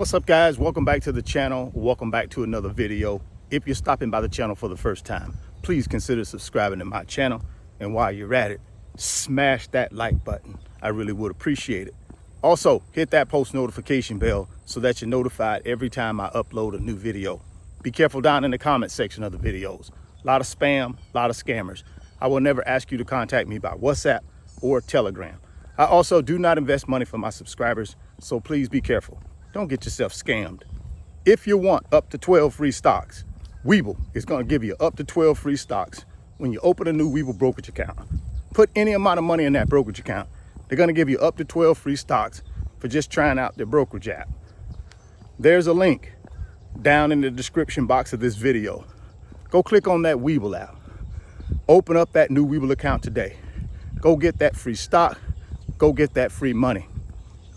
What's up, guys? Welcome back to the channel. Welcome back to another video. If you're stopping by the channel for the first time, please consider subscribing to my channel. And while you're at it, smash that like button. I really would appreciate it. Also, hit that post notification bell so that you're notified every time I upload a new video. Be careful down in the comment section of the videos. A lot of spam, a lot of scammers. I will never ask you to contact me by WhatsApp or Telegram. I also do not invest money for my subscribers, so please be careful. Don't get yourself scammed. If you want up to 12 free stocks, Webull is going to give you up to 12 free stocks when you open a new Webull brokerage account. Put any amount of money in that brokerage account. They're going to give you up to 12 free stocks for just trying out their brokerage app. There's a link down in the description box of this video. Go click on that Webull app. Open up that new Webull account today. Go get that free stock. Go get that free money.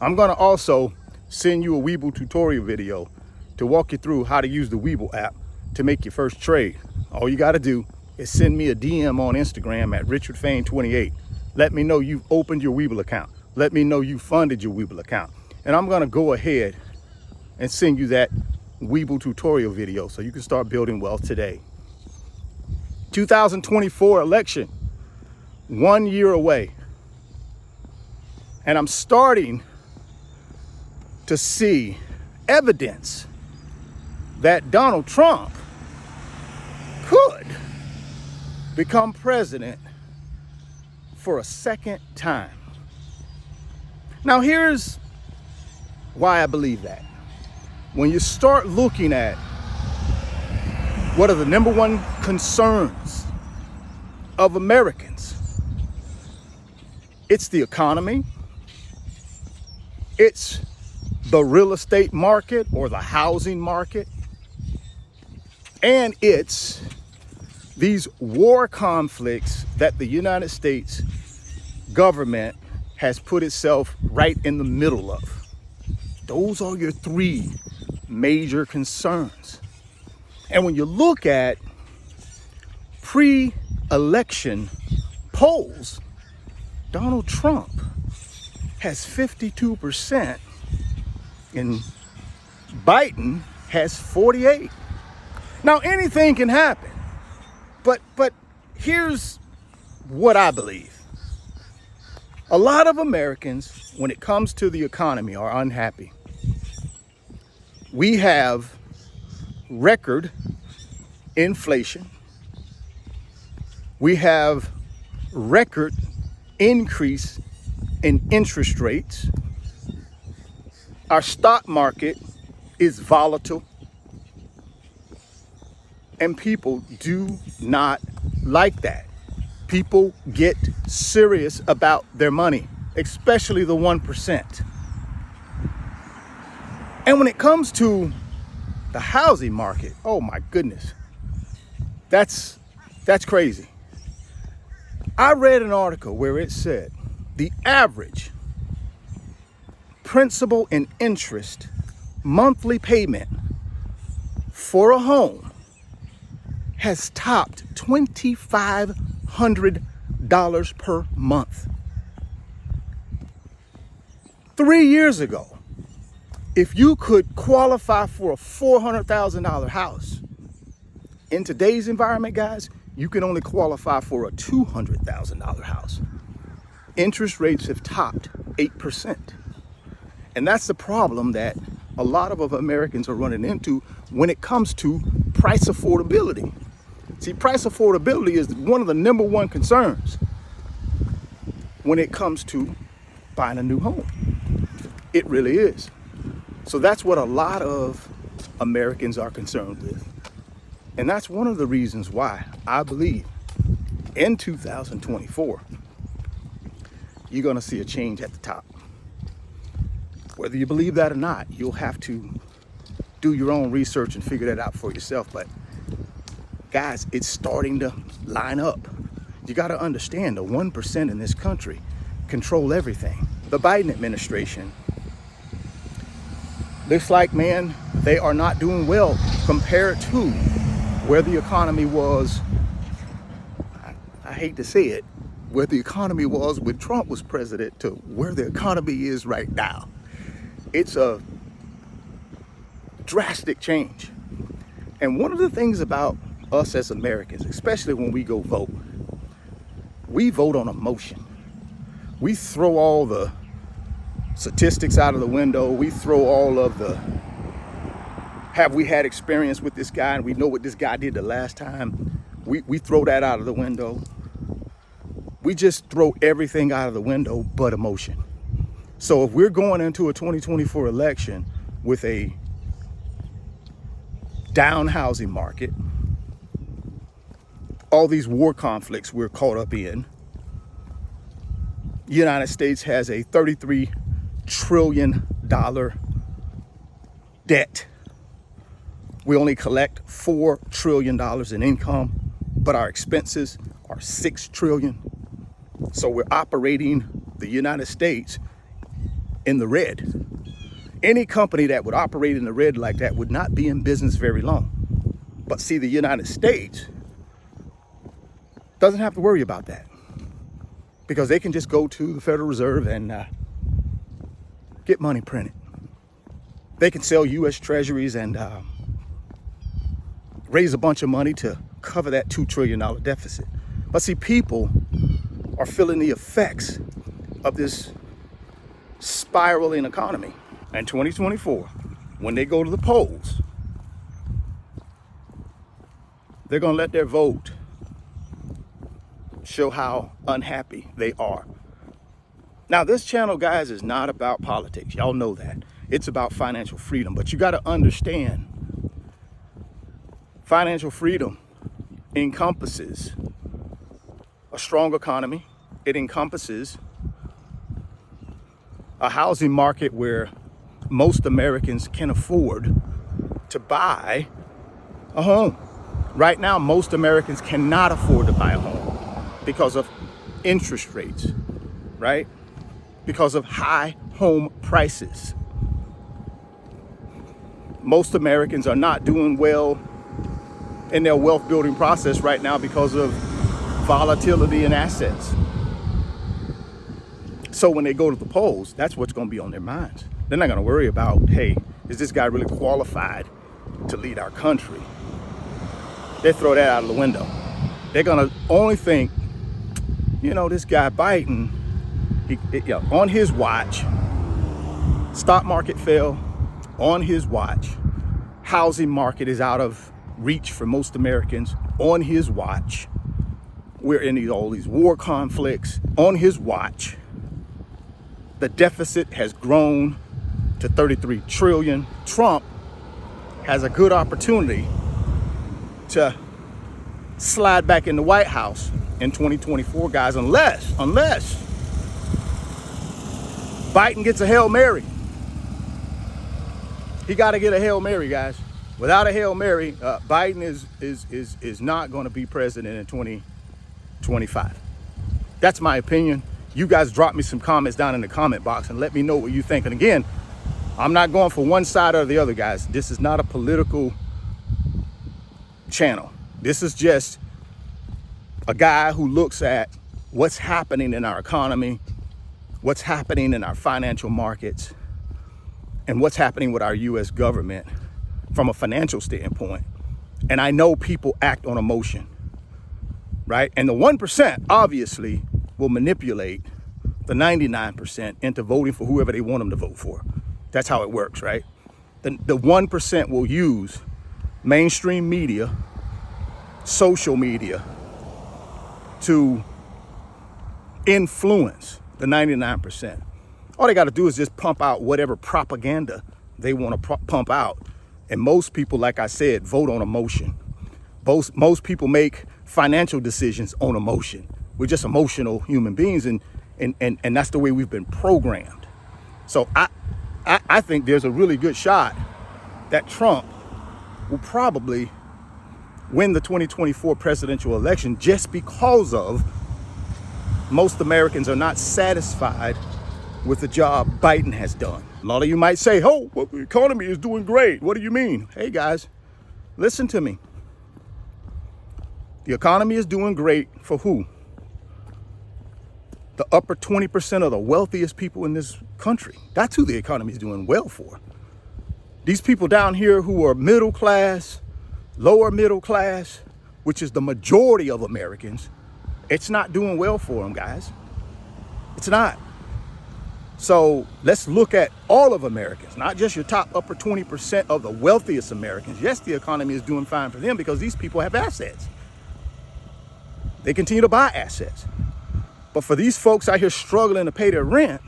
I'm going to also send you a Webull tutorial video to walk you through how to use the Webull app to make your first trade. All you got to do is send me a DM on Instagram at RichardFane28. Let me know you've opened your Webull account. Let me know you funded your Webull account. And I'm going to go ahead and send you that Webull tutorial video so you can start building wealth today. 2024 election, 1 year away. And I'm starting to see evidence that Donald Trump could become president for a second time. Now, here's why I believe that. When you start looking at what are the number one concerns of Americans, it's the economy, it's the real estate market or the housing market, and it's these war conflicts that the United States government has put itself right in the middle of. Those are your three major concerns. And when you look at pre-election polls, Donald Trump has 52%. And Biden has 48. Now, anything can happen, but here's what I believe. A lot of Americans, when it comes to the economy, are unhappy. We have record inflation. We have record increase in interest rates. Our stock market is volatile, and people do not like that. People get serious about their money, especially the 1%. And when it comes to the housing market, oh my goodness, that's crazy. I read an article where it said the average principal and interest monthly payment for a home has topped $2,500 per month. 3 years ago, if you could qualify for a $400,000 house, in today's environment, guys, you can only qualify for a $200,000 house. Interest rates have topped 8%. And that's the problem that a lot of Americans are running into when it comes to price affordability. See, price affordability is one of the number one concerns when it comes to buying a new home. It really is. So that's what a lot of Americans are concerned with. And that's one of the reasons why I believe in 2024, you're going to see a change at the top. Whether you believe that or not, you'll have to do your own research and figure that out for yourself. But guys, it's starting to line up. You got to understand the 1% in this country control everything. The Biden administration looks like, man, they are not doing well compared to where the economy was. I hate to say it, where the economy was when Trump was president to where the economy is right now. It's a drastic change. And one of the things about us as Americans, especially when we go vote, we vote on emotion. We throw all the statistics out of the window. We throw all of the, have we had experience with this guy and we know what this guy did the last time? We throw that out of the window. We just throw everything out of the window but emotion. So if we're going into a 2024 election with a down housing market, all these war conflicts we're caught up in, the United States has a $33 trillion debt. We only collect $4 trillion in income, but our expenses are $6 trillion. So we're operating the United States in the red. Any company that would operate in the red like that would not be in business very long. But see, the United States doesn't have to worry about that because they can just go to the Federal Reserve and get money printed. They can sell U.S. treasuries and raise a bunch of money to cover that $2 trillion deficit. But see, people are feeling the effects of this spiraling economy. And 2024, when they go to the polls, they're going to let their vote show how unhappy they are. Now, this channel, guys, is not about politics. Y'all know that. It's about financial freedom. But you got to understand, financial freedom encompasses a strong economy. It encompasses a housing market where most Americans can afford to buy a home. Right now, most Americans cannot afford to buy a home because of interest rates, right? Because of high home prices. Most Americans are not doing well in their wealth building process right now because of volatility in assets. So when they go to the polls, that's what's going to be on their minds. They're not going to worry about, hey, is this guy really qualified to lead our country? They throw that out of the window. They're going to only think, you know, this guy Biden, on his watch, stock market fell. On his watch, housing market is out of reach for most Americans. On his watch, we're in all these war conflicts. On his watch, the deficit has grown to 33 trillion. Trump has a good opportunity to slide back in the White House in 2024, guys, unless Biden gets a Hail Mary. He got to get a Hail Mary, guys. Without a Hail Mary, Biden is not going to be president in 2025. That's my opinion. You guys drop me some comments down in the comment box and let me know what you think. And again, I'm not going for one side or the other, guys. This is not a political channel. This is just a guy who looks at what's happening in our economy, what's happening in our financial markets, and what's happening with our U.S. government from a financial standpoint. And I know people act on emotion, right? And the 1% obviously will manipulate the 99% into voting for whoever they want them to vote for. That's how it works, right? The 1% will use mainstream media, social media to influence the 99%. All they got to do is just pump out whatever propaganda they want to pump out. And most people, like I said, vote on emotion. Most people make financial decisions on emotion. We're just emotional human beings, and that's the way we've been programmed. So I think there's a really good shot that Trump will probably win the 2024 presidential election just because of most Americans are not satisfied with the job Biden has done. A lot of you might say, oh, well, the economy is doing great. What do you mean? Hey, guys, listen to me. The economy is doing great for who? The upper 20% of the wealthiest people in this country. That's who the economy is doing well for. These people down here who are middle class, lower middle class, which is the majority of Americans, it's not doing well for them, guys. It's not. So let's look at all of Americans, not just your top upper 20% of the wealthiest Americans. Yes, the economy is doing fine for them because these people have assets. They continue to buy assets. But for these folks out here struggling to pay their rent,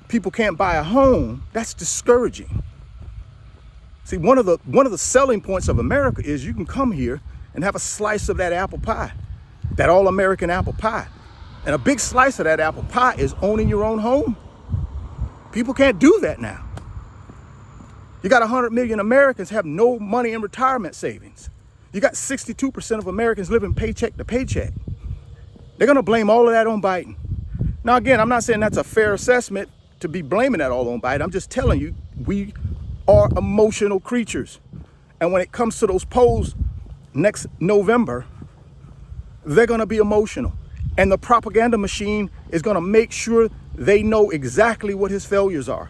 people can't buy a home. That's discouraging. See, one of the selling points of America is you can come here and have a slice of that apple pie, that all-American apple pie. And a big slice of that apple pie is owning your own home. People can't do that now. You got 100 million Americans have no money in retirement savings. You got 62% of Americans living paycheck to paycheck. They're going to blame all of that on Biden. Now, again, I'm not saying that's a fair assessment to be blaming that all on Biden. I'm just telling you, we are emotional creatures. And when it comes to those polls next November, they're going to be emotional. And the propaganda machine is going to make sure they know exactly what his failures are.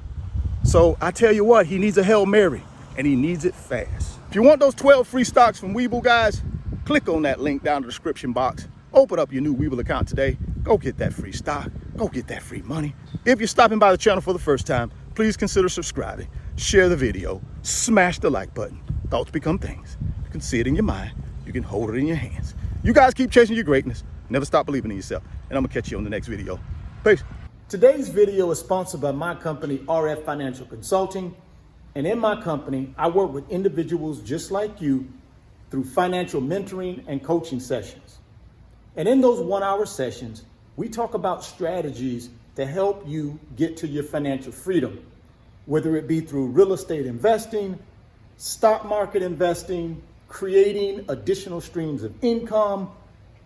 So I tell you what, he needs a Hail Mary, and he needs it fast. If you want those 12 free stocks from Webull, guys, click on that link down in the description box. Open up your new Webull account today. Go get that free stock. Go get that free money. If you're stopping by the channel for the first time, please consider subscribing. Share the video. Smash the like button. Thoughts become things. You can see it in your mind. You can hold it in your hands. You guys keep chasing your greatness. Never stop believing in yourself. And I'm going to catch you on the next video. Peace. Today's video is sponsored by my company, RF Financial Consulting. And in my company, I work with individuals just like you through financial mentoring and coaching sessions. And in those 1-hour sessions, we talk about strategies to help you get to your financial freedom, whether it be through real estate investing, stock market investing, creating additional streams of income,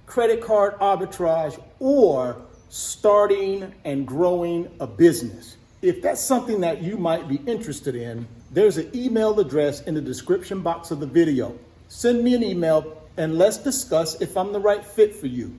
credit card arbitrage, or starting and growing a business. If that's something that you might be interested in, there's an email address in the description box of the video. Send me an email and let's discuss if I'm the right fit for you.